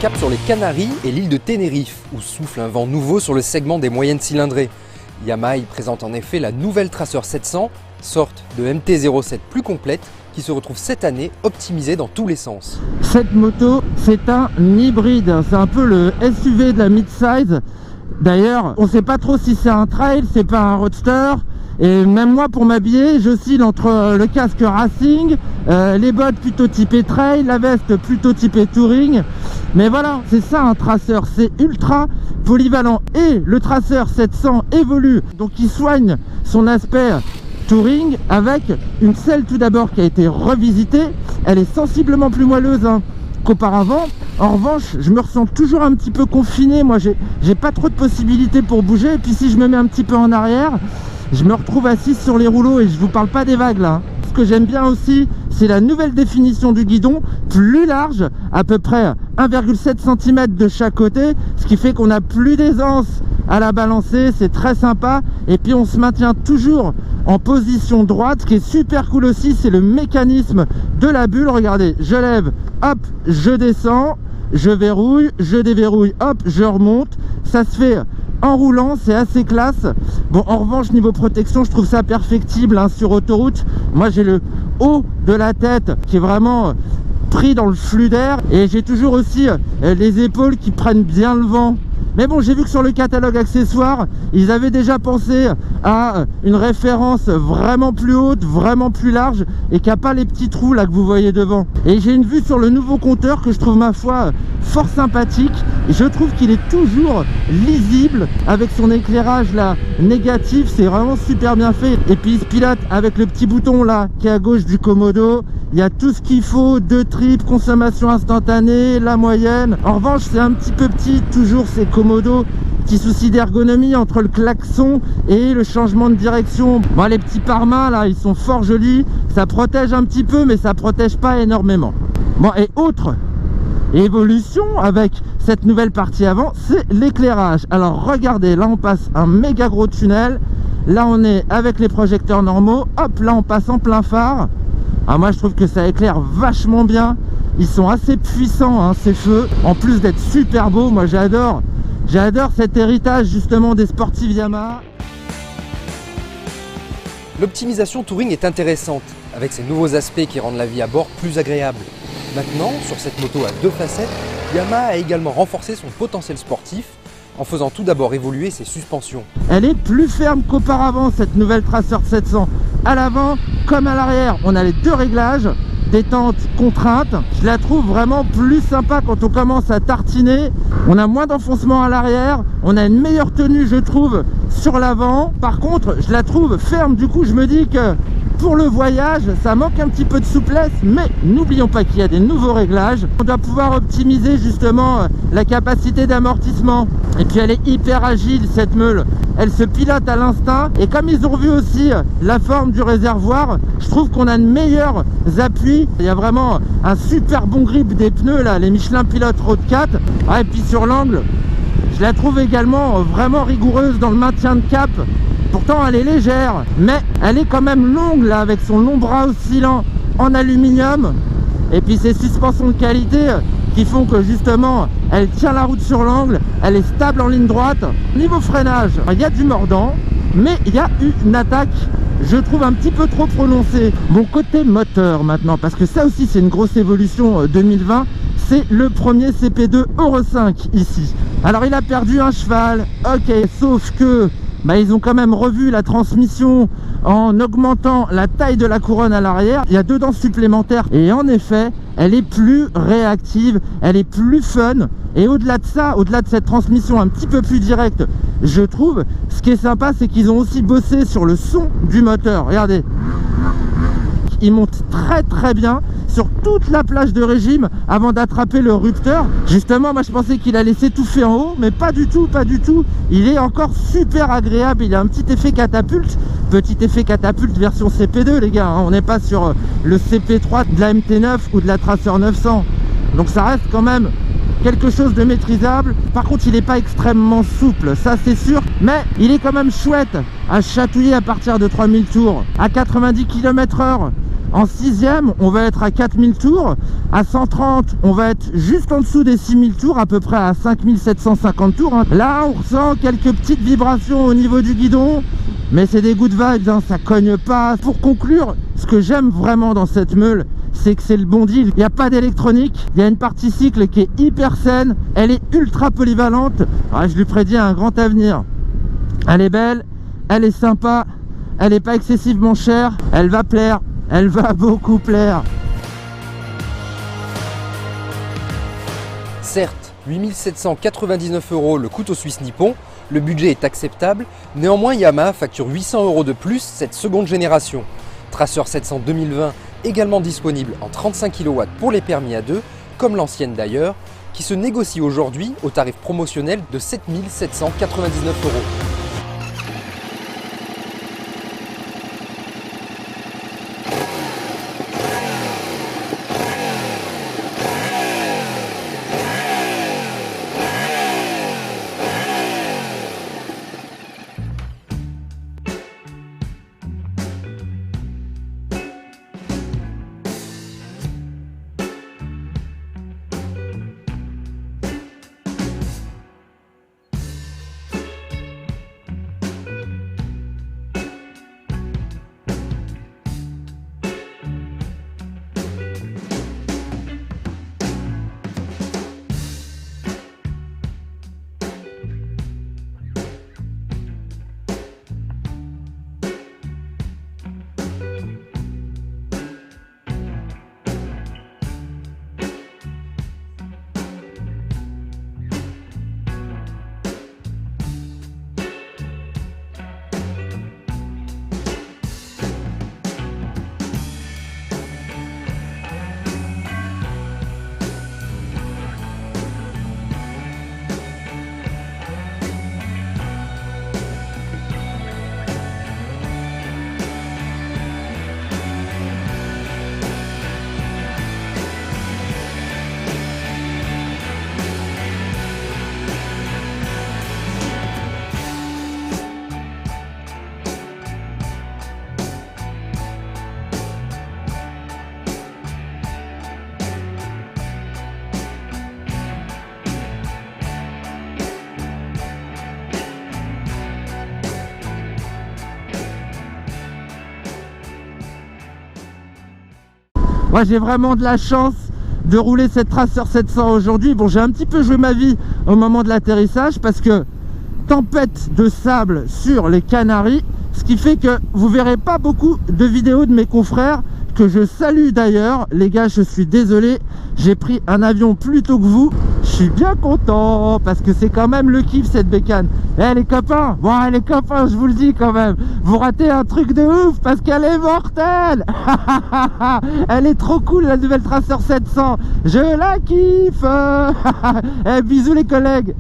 cap sur les Canaries et l'île de Tenerife, où souffle un vent nouveau sur le segment des moyennes cylindrées. Yamaha y présente en effet la nouvelle Tracer 700, sorte de MT-07 plus complète, qui se retrouve cette année optimisée dans tous les sens. Cette moto, c'est un hybride, c'est un peu le SUV de la mid-size. D'ailleurs, on ne sait pas trop si c'est un trail, c'est pas un roadster. Et même moi, pour m'habiller, j'oscille entre le casque racing, les bottes plutôt typées trail, la veste plutôt typée touring. Mais voilà, c'est ça un Tracer, c'est ultra polyvalent. Et le Tracer 700 évolue, donc il soigne son aspect touring avec une selle tout d'abord qui a été revisitée. Elle est sensiblement plus moelleuse qu'auparavant. En revanche, je me ressens toujours un petit peu confiné. Moi, j'ai pas trop de possibilités pour bouger. Et puis si je me mets un petit peu en arrière, je me retrouve assise sur les rouleaux et je vous parle pas des vagues là. Ce que j'aime bien aussi, c'est la nouvelle définition du guidon, plus large, à peu près 1,7 cm de chaque côté, ce qui fait qu'on a plus d'aisance à la balancer, c'est très sympa. Et puis on se maintient toujours en position droite. Ce qui est super cool aussi, c'est le mécanisme de la bulle. Regardez, je lève, hop, je descends, je verrouille, je déverrouille, hop, je remonte. Ça se fait en roulant, c'est assez classe. Bon, en revanche, niveau protection, je trouve ça perfectible sur autoroute. Moi, j'ai le haut de la tête qui est vraiment pris dans le flux d'air. Et j'ai toujours aussi les épaules qui prennent bien le vent. Mais bon, j'ai vu que sur le catalogue accessoires, ils avaient déjà pensé à une référence vraiment plus haute, vraiment plus large, et qui n'a pas les petits trous là que vous voyez devant. Et j'ai une vue sur le nouveau compteur que je trouve, ma foi, fort sympathique. Et je trouve qu'il est toujours lisible avec son éclairage là négatif, c'est vraiment super bien fait. Et puis il se pilote avec le petit bouton là qui est à gauche du commodo. Il y a tout ce qu'il faut, 2 tripes, consommation instantanée, la moyenne. En revanche, c'est un petit peu petit, toujours ces commodos, petit souci d'ergonomie entre le klaxon et le changement de direction. Bon, les petits pare-mains là, ils sont fort jolis, ça protège un petit peu, mais ça protège pas énormément. Bon, et autre évolution avec cette nouvelle partie avant, c'est l'éclairage. Alors regardez, là on passe un méga gros tunnel, là on est avec les projecteurs normaux, hop, là on passe en plein phare. Ah, moi je trouve que ça éclaire vachement bien. Ils sont assez puissants ces feux, en plus d'être super beaux. Moi j'adore cet héritage justement des sportives Yamaha. L'optimisation touring est intéressante, avec ses nouveaux aspects qui rendent la vie à bord plus agréable. Maintenant, sur cette moto à 2 facettes, Yamaha a également renforcé son potentiel sportif en faisant tout d'abord évoluer ses suspensions. Elle est plus ferme qu'auparavant, cette nouvelle Tracer 700. À l'avant comme à l'arrière, on a les 2 réglages, détente, contrainte. Je la trouve vraiment plus sympa quand on commence à tartiner. On a moins d'enfoncement à l'arrière, on a une meilleure tenue je trouve sur l'avant. Par contre, je la trouve ferme, du coup je me dis que pour le voyage, ça manque un petit peu de souplesse, mais n'oublions pas qu'il y a des nouveaux réglages. On doit pouvoir optimiser justement la capacité d'amortissement. Et puis elle est hyper agile cette meule. Elle se pilote à l'instinct. Et comme ils ont vu aussi la forme du réservoir, je trouve qu'on a de meilleurs appuis. Il y a vraiment un super bon grip des pneus là, les Michelin Pilot Road 4. Ah, et puis sur l'angle, je la trouve également vraiment rigoureuse dans le maintien de cap. Pourtant elle est légère, mais elle est quand même longue là, avec son long bras oscillant en aluminium. Et puis ces suspensions de qualité qui font que justement elle tient la route sur l'angle, elle est stable en ligne droite. Niveau freinage, il y a du mordant, mais il y a une attaque, je trouve, un petit peu trop prononcée. Mon côté moteur maintenant, parce que ça aussi c'est une grosse évolution 2020, c'est le premier CP2 Euro 5 ici. Alors il a perdu un cheval, ok, sauf que ils ont quand même revu la transmission en augmentant la taille de la couronne à l'arrière. Il y a 2 dents supplémentaires et en effet, elle est plus réactive, elle est plus fun. Et au-delà de ça, au-delà de cette transmission un petit peu plus directe, je trouve, ce qui est sympa, c'est qu'ils ont aussi bossé sur le son du moteur. Regardez, il monte très bien sur toute la plage de régime avant d'attraper le rupteur. Justement, moi je pensais qu'il allait s'étouffer en haut, mais pas du tout, pas du tout. Il est encore super agréable, il a un petit effet catapulte version CP2 les gars, on n'est pas sur le CP3 de la MT9 ou de la Tracer 900. Donc ça reste quand même quelque chose de maîtrisable. Par contre, il n'est pas extrêmement souple, ça c'est sûr, mais il est quand même chouette à chatouiller à partir de 3000 tours, à 90 km/h. En 6e, on va être à 4000 tours. À 130, on va être juste en dessous des 6000 tours, à peu près à 5750 tours. Là, on ressent quelques petites vibrations au niveau du guidon, mais c'est des good vibes, ça cogne pas. Pour conclure, ce que j'aime vraiment dans cette meule, c'est que c'est le bon deal. Il n'y a pas d'électronique, il y a une partie cycle qui est hyper saine, elle est ultra polyvalente. Je lui prédis un grand avenir. Elle est belle, elle est sympa, elle n'est pas excessivement chère, elle va plaire, elle va beaucoup plaire. Certes, 8799 € le couteau suisse nippon, le budget est acceptable, néanmoins Yamaha facture 800 € de plus cette seconde génération. Tracer 700 2020 également disponible en 35 kW pour les permis A2, comme l'ancienne d'ailleurs, qui se négocie aujourd'hui au tarif promotionnel de 7799 €. Moi j'ai vraiment de la chance de rouler cette Tracer 700 aujourd'hui. Bon, j'ai un petit peu joué ma vie au moment de l'atterrissage parce que tempête de sable sur les Canaries, ce qui fait que vous verrez pas beaucoup de vidéos de mes confrères, que je salue d'ailleurs. Les gars, je suis désolé, j'ai pris un avion plus tôt que vous. Je suis bien content parce que c'est quand même le kiff cette bécane. Eh les copains, bon les copains, je vous le dis quand même, vous ratez un truc de ouf parce qu'elle est mortelle. Elle est trop cool la nouvelle Tracer 700, je la kiffe. Eh, bisous les collègues.